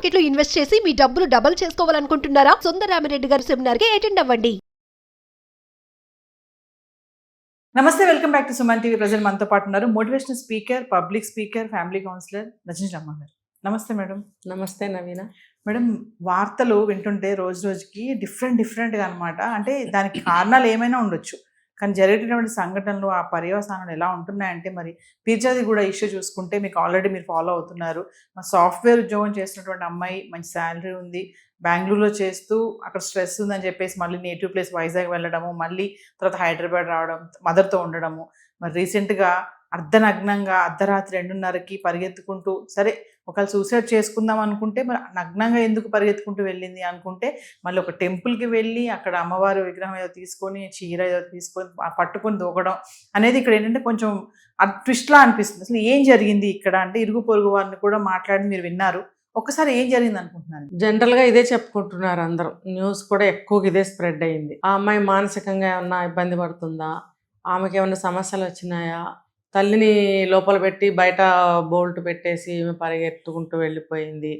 Market లో invest చేసి మీ డబ్బులు డబుల్ చేసుకోవాలనుకుంటున్నారా? సుందరరామిరెడ్డి గారి సెమినార్ కి అటెండ్ అవ్వండి. నమస్తే, welcome back to Suman TV. ప్రజలు మనతో పాటు ఉన్నారు motivational speaker, public speaker, family counsellor Rajaniramma గారు. నమస్తే మేడం. నమస్తే నవీన. మేడం, వార్తలు వింటుంటే రోజు రోజుకి డిఫరెంట్గా అనమాట. అంటే దానికి కారణాలు ఏమైనా ఉండొచ్చు, కానీ జరిగేటటువంటి సంఘటనలు, ఆ పర్యవసానాలు ఎలా ఉంటున్నాయంటే, మరి పీర్జాది కూడా ఇష్యూ చూసుకుంటే మీకు ఆల్రెడీ మీరు ఫాలో అవుతున్నారు. మా సాఫ్ట్వేర్ ఉద్యోగం చేస్తున్నటువంటి అమ్మాయి, మంచి శాలరీ ఉంది, బెంగళూరులో చేస్తూ అక్కడ స్ట్రెస్ ఉందని చెప్పేసి మళ్ళీ నేటివ్ ప్లేస్ వైజాగ్ వెళ్ళడము, మళ్ళీ తర్వాత హైదరాబాద్ రావడం, మదర్తో ఉండడము. మరి రీసెంట్గా అర్ధనగ్నంగా అర్ధరాత్రి 2:30కి పరిగెత్తుకుంటూ, సరే ఒకవేళ సూసైడ్ చేసుకుందాం అనుకుంటే మరి నగ్నంగా ఎందుకు పరిగెత్తుకుంటూ వెళ్ళింది అనుకుంటే, మళ్ళీ ఒక టెంపుల్కి వెళ్ళి అక్కడ అమ్మవారి విగ్రహం ఏదో తీసుకొని, చీర ఏదో తీసుకొని పట్టుకొని దూకడం అనేది ఇక్కడ ఏంటంటే కొంచెం ట్విస్ట్లా అనిపిస్తుంది. అసలు ఏం జరిగింది ఇక్కడ అంటే, ఇరుగు పొరుగు వారిని కూడా మాట్లాడి మీరు విన్నారు. ఒక్కసారి ఏం జరిగింది అనుకుంటున్నాను? జనరల్గా ఇదే చెప్పుకుంటున్నారు అందరూ. న్యూస్ కూడా ఎక్కువగా ఇదే స్ప్రెడ్ అయింది. ఆ అమ్మాయి మానసికంగా ఏమన్నా ఇబ్బంది పడుతుందా, ఆమెకి ఏమన్నా సమస్యలు వచ్చినాయా, తల్లిని లోపల పెట్టి బయట బోల్ట్ పెట్టేసి పరిగెత్తుకుంటూ వెళ్ళిపోయింది,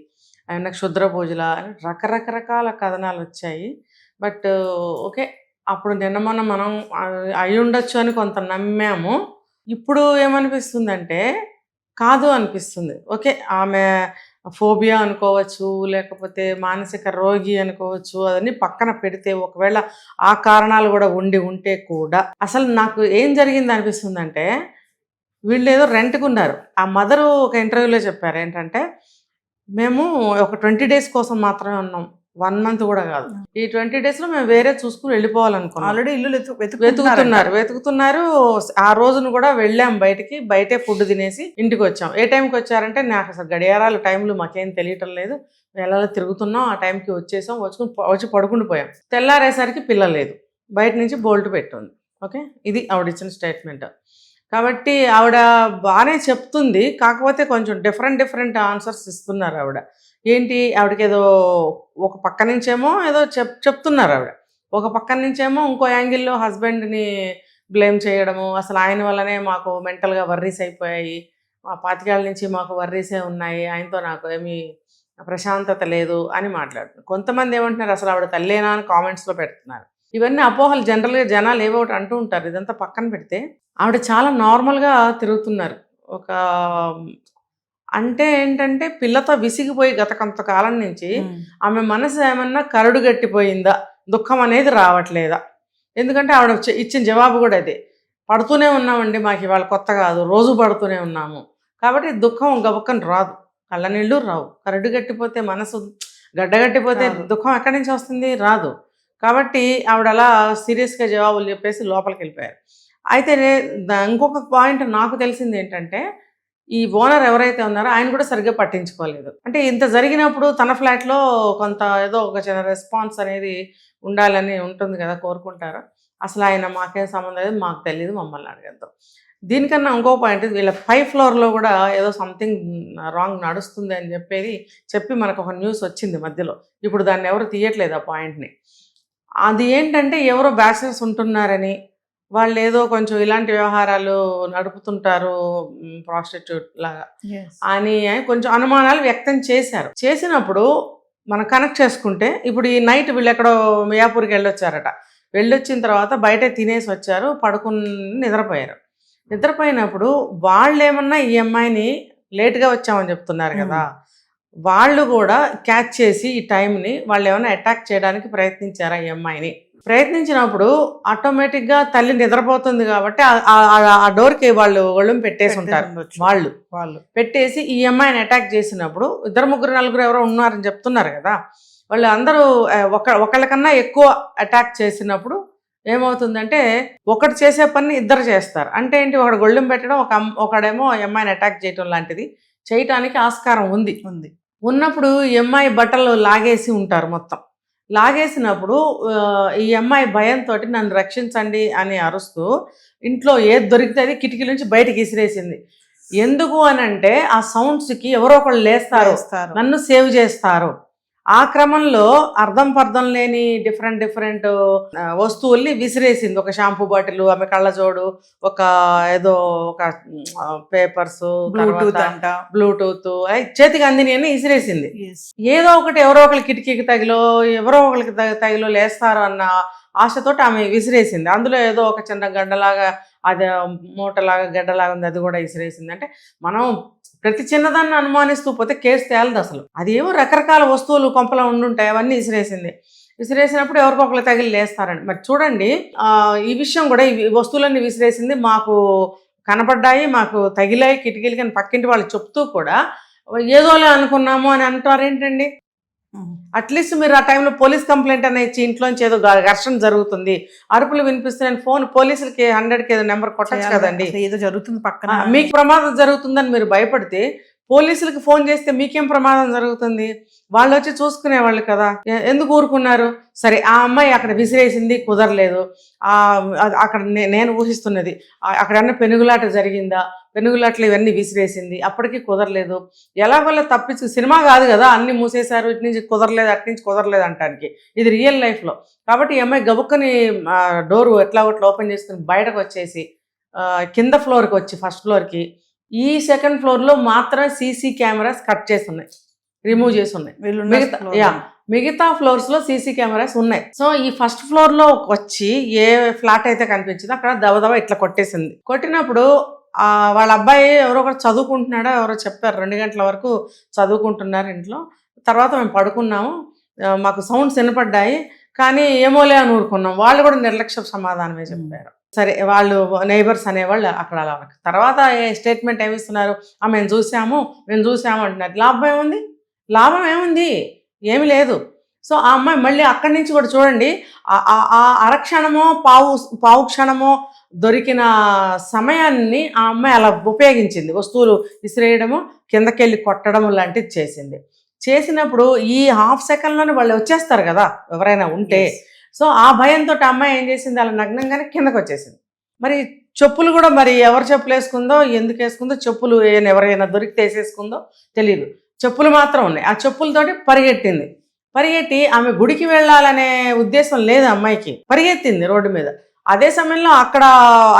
ఏమన్నా క్షుద్ర పూజల, రకరకరకాల కథనాలు వచ్చాయి. బట్ ఓకే, అప్పుడు నిన్న మొన్న మనం అయి ఉండొచ్చు అని కొంత నమ్మాము. ఇప్పుడు ఏమనిపిస్తుందంటే కాదు అనిపిస్తుంది. ఓకే, ఆమె ఫోబియా అనుకోవచ్చు, లేకపోతే మానసిక రోగి అనుకోవచ్చు, అవన్నీ పక్కన పెడితే ఒకవేళ ఆ కారణాలు కూడా ఉంటే కూడా అసలు నాకు ఏం జరిగింది అనిపిస్తుందంటే, వీళ్ళు ఏదో రెంట్కి ఉన్నారు. ఆ మదరు ఒక ఇంటర్వ్యూలో చెప్పారు ఏంటంటే, మేము ఒక 20 days కోసం మాత్రమే ఉన్నాం, 1 month కూడా కాదు. ఈ 20 daysలో మేము వేరే చూసుకుని వెళ్ళిపోవాలనుకున్నాం. ఆల్రెడీ ఇల్లు వెతుకుతున్నారు. ఆ రోజును కూడా వెళ్ళాం బయటికి, బయటే ఫుడ్ తినేసి ఇంటికి వచ్చాం. ఏ టైంకి వచ్చారంటే, నాకు అసలు గడియారాలు టైంలు మాకేం తెలియటం లేదు, ఎలా తిరుగుతున్నాం, ఆ టైంకి వచ్చేసాం, వచ్చి పడుకుని పోయాం. తెల్లారేసరికి పిల్ల లేదు, బయట నుంచి బోల్ట్ పెట్టుంది. ఓకే, ఇది ఆవిడ ఇచ్చిన స్టేట్మెంట్. కాబట్టి ఆవిడ బాగానే చెప్తుంది, కాకపోతే కొంచెం డిఫరెంట్ ఆన్సర్స్ ఇస్తున్నారు ఆవిడ. ఏంటి, ఆవిడకి ఏదో ఒక పక్క నుంచేమో ఏదో చెప్తున్నారు ఆవిడ, ఒక పక్క నుంచేమో ఇంకో యాంగిల్లో హస్బెండ్ని బ్లేమ్ చేయడము, అసలు ఆయన వల్లనే మాకు మెంటల్గా వర్రీస్ అయిపోయాయి, మా 25 ఏళ్ళ నుంచి మాకు వర్రీసే ఉన్నాయి, ఆయనతో నాకు ఏమీ ప్రశాంతత లేదు అని మాట్లాడుతున్నారు. కొంతమంది ఏమంటున్నారు, అసలు ఆవిడ తల్లేనా అని కామెంట్స్లో పెడుతున్నారు. ఇవన్నీ అపోహలు. జనరల్గా జనాలు ఏవో ఒకటి అంటూ ఉంటారు. ఇదంతా పక్కన పెడితే ఆవిడ చాలా నార్మల్గా తిరుగుతున్నారు. ఒక అంటే ఏంటంటే, పిల్లతో విసిగిపోయి గత కొంతకాలం నుంచి ఆమె మనసు ఏమన్నా కరడు గట్టిపోయిందా, దుఃఖం అనేది రావట్లేదా? ఎందుకంటే ఆవిడ ఇచ్చిన జవాబు కూడా అదే, పడుతూనే ఉన్నామండి, మాకు ఇవాళ కొత్త కాదు, రోజు పడుతూనే ఉన్నాము, కాబట్టి దుఃఖం గబక్కని రాదు, కళ్ళ నీళ్ళు రావు. కరడు గట్టిపోతే, మనసు గడ్డగట్టిపోతే దుఃఖం ఎక్కడి నుంచి వస్తుంది? రాదు. కాబట్టి ఆవిడ అలా సీరియస్గా జవాబులు చెప్పేసి లోపలికి వెళ్ళిపోయారు. అయితే ఇంకొక పాయింట్ నాకు తెలిసింది ఏంటంటే, ఈ ఓనర్ ఎవరైతే ఉన్నారో ఆయన కూడా సరిగ్గా పట్టించుకోలేదు. అంటే ఇంత జరిగినప్పుడు తన ఫ్లాట్లో కొంత ఏదో ఒక చిన్న రెస్పాన్స్ అనేది ఉండాలని ఉంటుంది కదా, కోరుకుంటారు. అసలు ఆయన మాకేం సంబంధం లేదు, మాకు తెలియదు, మమ్మల్ని అడగద్దాం. దీనికన్నా ఇంకో పాయింట్, వీళ్ళ 5th floor కూడా ఏదో సంథింగ్ రాంగ్ నడుస్తుంది అని చెప్పి మనకు ఒక న్యూస్ వచ్చింది మధ్యలో. ఇప్పుడు దాన్ని ఎవరు తీయట్లేదు ఆ పాయింట్ని. అది ఏంటంటే, ఎవరో బ్యాచిలర్స్ ఉంటున్నారని, వాళ్ళు ఏదో కొంచెం ఇలాంటి వ్యవహారాలు నడుపుతుంటారు, ప్రాస్టిట్యూట్ లాగా అని కొంచెం అనుమానాలు వ్యక్తం చేశారు. చేసినప్పుడు మనం కనెక్ట్ చేసుకుంటే, ఇప్పుడు ఈ నైట్ వీళ్ళు ఎక్కడో మియాపూర్కి వెళ్ళొచ్చారట. వెళ్ళొచ్చిన తర్వాత బయట తినేసి వచ్చారు, పడుకుని నిద్రపోయారు. నిద్రపోయినప్పుడు వాళ్ళు ఏమన్నా ఈ అమ్మాయిని లేట్గా వచ్చామని చెప్తున్నారు కదా, వాళ్ళు కూడా క్యాచ్ చేసి ఈ టైంని వాళ్ళు ఏమైనా అటాక్ చేయడానికి ప్రయత్నించారా ఈ అమ్మాయిని? ప్రయత్నించినప్పుడు ఆటోమేటిక్గా తల్లి నిద్రపోతుంది కాబట్టి ఆ డోర్కి వాళ్ళు ఒళ్ళం పెట్టేసి ఉంటారు. వాళ్ళు పెట్టేసి ఈ అమ్మాయిని అటాక్ చేసినప్పుడు 2, 3, 4 ఎవరో ఉన్నారని చెప్తున్నారు కదా, వాళ్ళు అందరూ ఒకళ్ళకన్నా ఎక్కువ అటాక్ చేసినప్పుడు ఏమవుతుందంటే, ఒకటి చేసే పని 2 చేస్తారు. అంటే ఏంటి, ఒకడు గొళ్ళెం పెట్టడం, ఒకడేమో ఈ అమ్మాయిని అటాక్ చేయడం లాంటిది చేయటానికి ఆస్కారం ఉన్నప్పుడు ఈ అమ్మాయి బట్టలు లాగేసి ఉంటారు. మొత్తం లాగేసినప్పుడు ఈ అమ్మాయి భయంతో నన్ను రక్షించండి అని అరుస్తూ ఇంట్లో ఏది దొరికితే అది కిటికీ నుంచి బయటకి విసిరేసింది. ఎందుకు అని అంటే, ఆ సౌండ్స్కి ఎవరో ఒకళ్ళు లేస్తారు, నన్ను సేవ్ చేస్తారు ఆ క్రమంలో అర్థం పర్థం లేని డిఫరెంట్ వస్తువుల్ని విసిరేసింది. ఒక షాంపూ బాటిల్, ఆమె కళ్ళజోడు, ఒక ఏదో ఒక పేపర్స్, బ్లూటూత్ అంట. బ్లూటూత్ చేతికి అందిని అని విసిరేసింది. Yes. ఏదో ఒకటి ఎవరో ఒకరి కిటికీకి తగిలో ఎవరో ఒకరికి తగిలో లేస్తారు అన్న ఆశతోటి ఆమె విసిరేసింది. అందులో ఏదో ఒక చిన్న గడ్డలాగా, అది మూటలాగా గడ్డలాగా ఉంది, అది కూడా విసిరేసింది. అంటే మనం ప్రతి చిన్నదాన్ని అనుమానిస్తూ పోతే కేసు తేలదు అసలు. అది ఏమో రకరకాల వస్తువులు కొంపలో ఉండుంటాయి, అవన్నీ విసిరేసింది. విసిరేసినప్పుడు ఎవరికొకరు తగిలి లేస్తారండి. మరి చూడండి, ఈ విషయం కూడా ఈ వస్తువులన్నీ విసిరేసింది, మాకు కనపడ్డాయి, మాకు తగిలాయి కిటికీలకి అని పక్కింటి వాళ్ళు చెప్తూ కూడా ఏదోలే అనుకున్నాము అని అంటారేంటండి? అట్లీస్ట్ మీరు ఆ టైంలో పోలీస్ కంప్లైంట్ అనేది ఇచ్చి ఇంట్లోంచి ఏదో ఘర్షణ జరుగుతుంది, అరుపులు వినిపిస్తున్నాయి, ఫోన్ పోలీసులకి 100కి ఏదో నెంబర్ కొట్టచ్చు కదండి. ఏదో జరుగుతుంది పక్కన, మీకు ప్రమాదం జరుగుతుందని మీరు భయపడితే పోలీసులకు ఫోన్ చేస్తే మీకేం ప్రమాదం జరుగుతుంది? వాళ్ళు వచ్చి చూసుకునేవాళ్ళు కదా, ఎందుకు ఊరుకున్నారు? సరే, ఆ అమ్మాయి అక్కడ విసిరేసింది, కుదరలేదు. అక్కడ నేను ఊహిస్తున్నది, అక్కడన్నా పెనుగులాట జరిగిందా, పెనుగులాట్లు ఇవన్నీ విసిరేసింది, అప్పటికీ కుదరలేదు. ఎలాగోలా తప్పించు, సినిమా కాదు కదా, అన్ని మూసేశారు, ఇటు నుంచి కుదరలేదు, అటు నుంచి కుదరలేదు అంటానికి. ఇది రియల్ లైఫ్లో. కాబట్టి ఈ అమ్మాయి గబుక్కని డోరు ఎట్లా ఒకటి ఓపెన్ చేసుకుని బయటకు వచ్చేసి కింద ఫ్లోర్కి వచ్చి ఫస్ట్ ఫ్లోర్కి, ఈ సెకండ్ ఫ్లోర్లో మాత్రం సీసీ కెమెరాస్ కట్ చేసి ఉన్నాయి, రిమూవ్ చేసి ఉన్నాయి. మిగతా ఫ్లోర్స్లో సీసీ కెమెరాస్ ఉన్నాయి. సో ఈ ఫస్ట్ ఫ్లోర్లో వచ్చి ఏ ఫ్లాట్ అయితే కనిపించిందో అక్కడ దబదబా ఇట్లా కొట్టేసింది. కొట్టినప్పుడు వాళ్ళ అబ్బాయి ఎవరో ఒకరు చదువుకుంటున్నాడో ఎవరో చెప్పారు, 2 గంటల వరకు చదువుకుంటున్నారు ఇంట్లో. తర్వాత మేము పడుకున్నాము, మాకు సౌండ్స్ వినపడ్డాయి, కానీ ఏమోలే అని ఊరుకున్నాం. వాళ్ళు కూడా నిర్లక్ష్య సమాధానమే చెప్పారు. సరే, వాళ్ళు నైబర్స్ అనేవాళ్ళు అక్కడ అలా. తర్వాత స్టేట్మెంట్ ఏమిస్తున్నారు, మేము చూసాము అంటున్నారు. లాభం ఏముంది? ఏమి లేదు. సో ఆ అమ్మాయి మళ్ళీ అక్కడి నుంచి కూడా చూడండి, ఆ అరక్షణమో పావు క్షణమో దొరికిన సమయాన్ని ఆ అమ్మాయి అలా ఉపయోగించింది. వస్తువులు విసిరేయడము, కిందకెళ్ళి కొట్టడం లాంటిది చేసినప్పుడు ఈ హాఫ్ సెకండ్లోనే వాళ్ళు వచ్చేస్తారు కదా ఎవరైనా ఉంటే. సో ఆ భయంతో అమ్మాయి ఏం చేసింది, అలా నగ్నంగానే కిందకు వచ్చేసింది. మరి చెప్పులు కూడా, మరి ఎవరు చెప్పులు వేసుకుందో, ఎందుకు వేసుకుందో, చెప్పులు ఎవరైనా దొరికితే వేసేసుకుందో తెలియదు, చెప్పులు మాత్రం ఉన్నాయి. ఆ చెప్పులతోటి పరిగెట్టి ఆమె గుడికి వెళ్ళాలనే ఉద్దేశం లేదు అమ్మాయికి, పరిగెత్తింది రోడ్డు మీద. అదే సమయంలో అక్కడ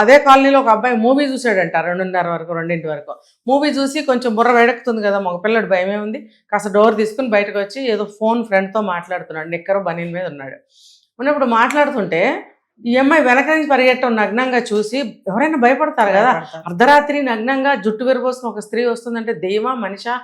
అదే కాలనీలో ఒక అబ్బాయి మూవీ చూసాడంట 2:30 వరకు. మూవీ చూసి కొంచెం బుర్ర వేడెక్కుతుంది కదా, మగ పిల్లడు భయమే ఉంది, కాస్త డోర్ తీసుకుని బయటకు వచ్చి ఏదో ఫోన్ ఫ్రెండ్తో మాట్లాడుతున్నాడు. నిక్కరు బనీన్ మీద ఉన్నప్పుడు మాట్లాడుతుంటే ఈ అమ్మాయి వెనక నుంచి పరిగెట్టడం నగ్నంగా చూసి ఎవరైనా భయపడతారు కదా. అర్ధరాత్రి నగ్నంగా జుట్టు విరబోసుకుని ఒక స్త్రీ వస్తుందంటే దెయ్యమా మనిషా,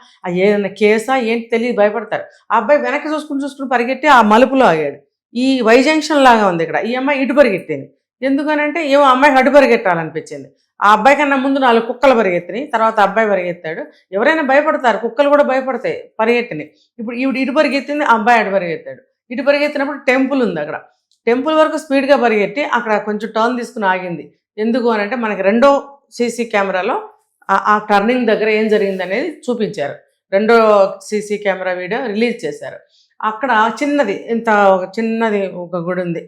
ఏదైనా కేసా ఏంటి తెలియదు, భయపడతారు. ఆ అబ్బాయి వెనక చూసుకుని పరిగెట్టి ఆ మలుపులో ఆగాడు. ఈ వై జంక్షన్ లాగా ఉంది ఇక్కడ. ఈ అమ్మాయి ఇటు పరిగెట్టింది. ఎందుకనంటే ఏమో అమ్మాయికి అటు పరిగెట్టాలనిపించింది. ఆ అబ్బాయి కన్నా ముందు 4 కుక్కలు పరిగెత్తినాయి, తర్వాత అబ్బాయి పరిగెత్తాడు. ఎవరైనా భయపడతారు, కుక్కలు కూడా భయపడతాయి పరిగెట్టినాయి. ఇప్పుడు ఈవిడ ఇటు పరిగెత్తింది, ఆ అబ్బాయి అటు పరిగెత్తాడు. ఇటు పరిగెత్తినప్పుడు టెంపుల్ ఉంది, అక్కడ టెంపుల్ వరకు స్పీడ్గా పరిగెట్టి అక్కడ కొంచెం టర్న్ తీసుకుని ఆగింది. ఎందుకు అని అంటే మనకి రెండో సీసీ కెమెరాలో ఆ టర్నింగ్ దగ్గర ఏం జరిగింది అనేది చూపించారు. రెండో సీసీ కెమెరా వీడియో రిలీజ్ చేశారు. అక్కడ చిన్నది ఒక గుడి ఉంది,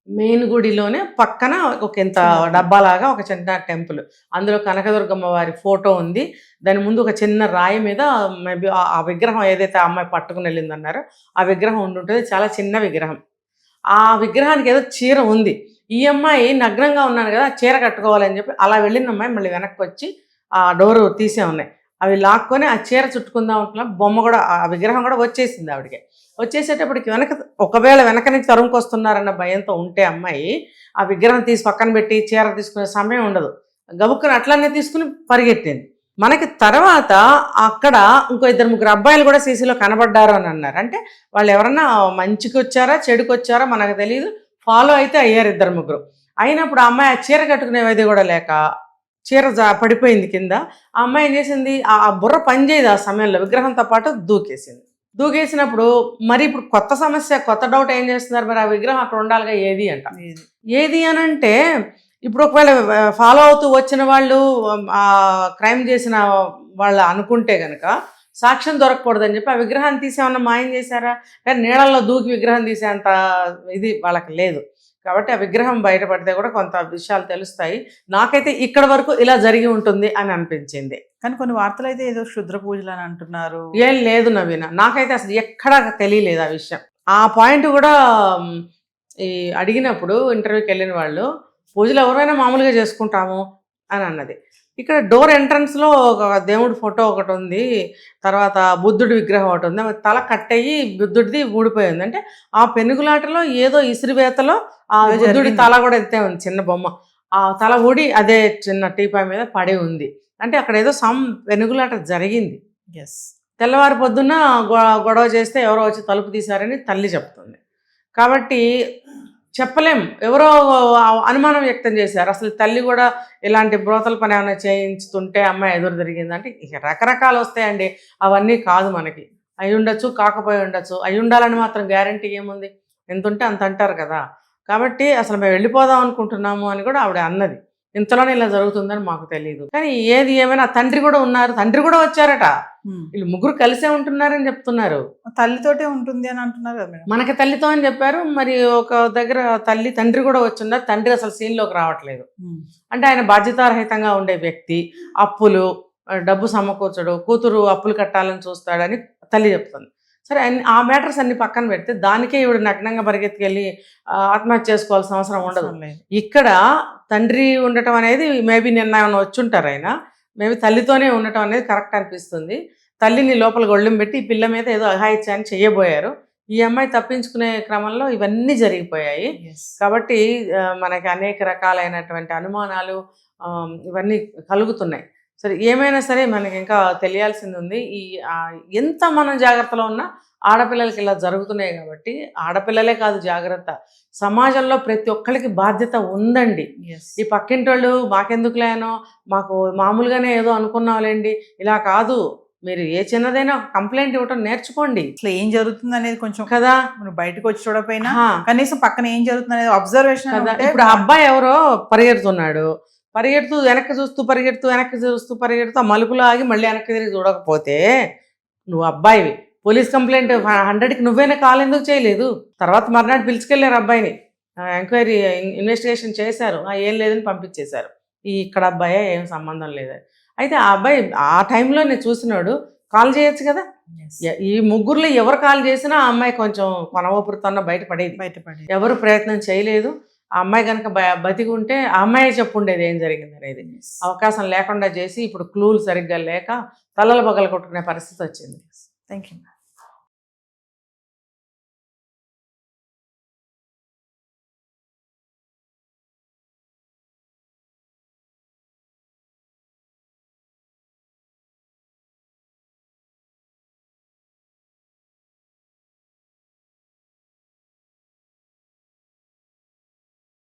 మెయిన్ గుడిలోనే పక్కన ఒక ఇంత డబ్బాలాగా ఒక చిన్న టెంపుల్, అందులో కనకదుర్గమ్మ వారి ఫోటో ఉంది. దాని ముందు ఒక చిన్న రాయి మీద మేబీ ఆ విగ్రహం ఏదైతే ఆ అమ్మాయి పట్టుకుని వెళ్ళిందన్నారో ఆ విగ్రహం ఉంటుంటుంది, చాలా చిన్న విగ్రహం. ఆ విగ్రహానికి ఏదో చీర ఉంది. ఈ అమ్మాయి నగ్నంగా ఉన్నాను కదా, చీర కట్టుకోవాలని చెప్పి అలా వెళ్ళిన అమ్మాయి మళ్ళీ వెనక్కి వచ్చి ఆ డోరు తీసే ఉన్నాయి, అవి లాక్కొని ఆ చీర చుట్టుకుందాం అనుకున్నా. బొమ్మ కూడా, ఆ విగ్రహం కూడా వచ్చేసింది ఆవిడకి. వచ్చేసేటప్పటికి ఒకవేళ వెనక నుంచి తరుముకొస్తున్నారన్న భయంతో ఉంటే అమ్మాయి ఆ విగ్రహం తీసి పక్కన పెట్టి చీర తీసుకునే సమయం ఉండదు, గబుక్కుని అట్లనే తీసుకుని పరిగెట్టింది. మనకి తర్వాత అక్కడ ఇంకో 2-3 అబ్బాయిలు కూడా సీసీలో కనబడ్డారు అని అన్నారు. అంటే వాళ్ళు ఎవరన్నా మంచికి వచ్చారా చెడుకు వచ్చారా మనకు తెలియదు, ఫాలో అయితే అయ్యారు 2-3. అయినప్పుడు ఆ అమ్మాయి ఆ చీర కట్టుకునేది కూడా లేక చీర పడిపోయింది కింద. ఆ అమ్మాయి ఏం చేసింది, ఆ బుర్ర పనిచేయదు ఆ సమయంలో, విగ్రహంతో పాటు దూకేసినప్పుడు మరి ఇప్పుడు కొత్త సమస్య, కొత్త డౌట్ ఏం చేస్తున్నారు, మరి ఆ విగ్రహం అక్కడ ఉండాలిగా, ఏది అని అంటే ఇప్పుడు ఒకవేళ ఫాలో అవుతూ వచ్చిన వాళ్ళు ఆ క్రైమ్ చేసిన వాళ్ళు అనుకుంటే కనుక సాక్ష్యం దొరకకూడదని చెప్పి ఆ విగ్రహాన్ని తీసేమన్నా మాయం చేశారా? కానీ నీళ్ళల్లో దూకి విగ్రహం తీసేంత ఇది వాళ్ళకి లేదు. కాబట్టి ఆ విగ్రహం బయటపడితే కూడా కొంత విషయాలు తెలుస్తాయి. నాకైతే ఇక్కడ వరకు ఇలా జరిగి ఉంటుంది అని అనిపించింది. కానీ కొన్ని వార్తలు అయితే ఏదో క్షుద్ర పూజలు అని అంటున్నారు. ఏం లేదు నవీన, నాకైతే అసలు ఎక్కడా తెలియలేదు ఆ విషయం. ఆ పాయింట్ కూడా ఈ అడిగినప్పుడు ఇంటర్వ్యూకి వెళ్ళిన వాళ్ళు, పూజలు ఎవరైనా మామూలుగా చేసుకుంటాము అని అన్నది. ఇక్కడ డోర్ ఎంట్రన్స్లో ఒక దేవుడి ఫోటో ఒకటి ఉంది, తర్వాత బుద్ధుడి విగ్రహం ఒకటి ఉంది, తల కట్టయ్యి బుద్ధుడిది ఊడిపోయింది. అంటే ఆ పెనుగులాటలో ఏదో ఇసిరివేతలో ఆ బుద్ధుడి తల కూడా ఎత్తే ఉంది, చిన్న బొమ్మ. ఆ తల ఊడి అదే చిన్న టీపాయ్ మీద పడి ఉంది. అంటే అక్కడ ఏదో పెనుగులాట జరిగింది. తెల్లవారి పొద్దున్న గొడవ చేస్తే ఎవరో వచ్చి తలుపు తీశారని తల్లి చెప్తుంది. కాబట్టి చెప్పలేం, ఎవరో అనుమానం వ్యక్తం చేశారు. అసలు తల్లి కూడా ఇలాంటి బ్రోతల పని ఏమైనా చేయించుతుంటే అమ్మాయి ఎదురు తిరిగిందంటే ఇక రకరకాలు వస్తాయండి. అవన్నీ కాదు, మనకి అయి ఉండొచ్చు, కాకపోయి ఉండొచ్చు. అయి ఉండాలని మాత్రం గ్యారంటీ ఏముంది? ఎంత ఉంటే అంత అంటారు కదా. కాబట్టి అసలు మేము వెళ్ళిపోదాం అనుకుంటున్నాము అని కూడా ఆవిడ అన్నది. ఇంతలోనే ఇలా జరుగుతుందని మాకు తెలియదు. కానీ ఏది ఏమైనా తండ్రి కూడా ఉన్నారు, తండ్రి కూడా వచ్చారట. వీళ్ళు ముగ్గురు కలిసే ఉంటున్నారని చెప్తున్నారు. తల్లితోటే ఉంటుంది అని అంటున్నారు కదా మేడం. మనకి తల్లితో అని చెప్పారు, మరి ఒక దగ్గర తల్లి తండ్రి కూడా వచ్చిన్నారు. తండ్రి అసలు సీన్లోకి రావట్లేదు. అంటే ఆయన బాధ్యతారహితంగా ఉండే వ్యక్తి, అప్పులు, డబ్బు సమకూర్చడు, కూతురు అప్పులు కట్టాలని చూస్తాడని తల్లి చెప్తుంది. సరే, ఆ మ్యాటర్స్ అన్ని పక్కన పెడితే దానికే ఇవిడ నగ్నంగా పరిగెత్తుకెళ్ళి ఆత్మహత్య చేసుకోవాల్సిన అవసరం ఉండదు. ఇక్కడ తండ్రి ఉండటం అనేది మేబీ నిన్న ఏమైనా వచ్చుంటారు, ఆయన మేబీ తల్లితోనే ఉండటం అనేది కరెక్ట్ అనిపిస్తుంది. తల్లిని లోపల గొళ్ళెం పెట్టి ఈ పిల్ల మీద ఏదో అఘాయిత్యాన్ని చేయబోయారు. ఈ అమ్మాయి తప్పించుకునే క్రమంలో ఇవన్నీ జరిగిపోయాయి. కాబట్టి మనకి అనేక రకాలైనటువంటి అనుమానాలు ఇవన్నీ కలుగుతున్నాయి. సరే, ఏమైనా సరే మనకి ఇంకా తెలియాల్సింది ఉంది. ఎంత మనం జాగ్రత్తలో ఉన్నా ఆడపిల్లలకి ఇలా జరుగుతున్నాయి కాబట్టి, ఆడపిల్లలే కాదు జాగ్రత్త, సమాజంలో ప్రతి ఒక్కరికి బాధ్యత ఉందండి. ఈ పక్కింటి వాళ్ళు మాకెందుకులేనో, మాకు మామూలుగానే ఏదో అనుకున్నాంలేండి, ఇలా కాదు. మీరు ఏ చిన్నదైనా కంప్లైంట్ ఇవ్వటం నేర్చుకోండి. అసలు ఏం జరుగుతుంది అనేది కొంచెం కదా, మనం బయటకు వచ్చి చూడకపోయినా కనీసం పక్కన ఏం జరుగుతుంది అనేది అబ్జర్వేషన్ కదా. ఇప్పుడు ఆ అబ్బాయి ఎవరో పరిగెడుతున్నాడు, పరిగెడుతూ వెనక్కి చూస్తూ పరిగెడుతూ ఆ మలుపులో ఆగి మళ్ళీ వెనక్కి తిరిగి చూడకపోతే నువ్వు అబ్బాయివి, పోలీస్ కంప్లైంట్ 100కి నువ్వేనా కాల్ ఎందుకు చేయలేదు? తర్వాత మర్నాడు పిలుచుకెళ్ళారు అబ్బాయిని, ఎంక్వైరీ ఇన్వెస్టిగేషన్ చేశారు, ఏం లేదని పంపించేశారు. ఇక్కడ అబ్బాయే ఏం సంబంధం లేదు. అయితే ఆ అబ్బాయి ఆ టైంలో నేను చూసినాడు, కాల్ చేయొచ్చు కదా. ఈ ముగ్గురులో ఎవరు కాల్ చేసినా ఆ అమ్మాయి కొంచెం కొనవపురుతోన్న బయటపడేది. ఎవరు ప్రయత్నం చేయలేదు. ఆ అమ్మాయి కనుక బతికి ఉంటే ఆ అమ్మాయి చెప్పుండేది ఏం జరిగింది అనేది. అవకాశం లేకుండా చేసి ఇప్పుడు క్లూలు సరిగ్గా లేక తలలు పగల కొట్టుకునే పరిస్థితి వచ్చింది. Thank you.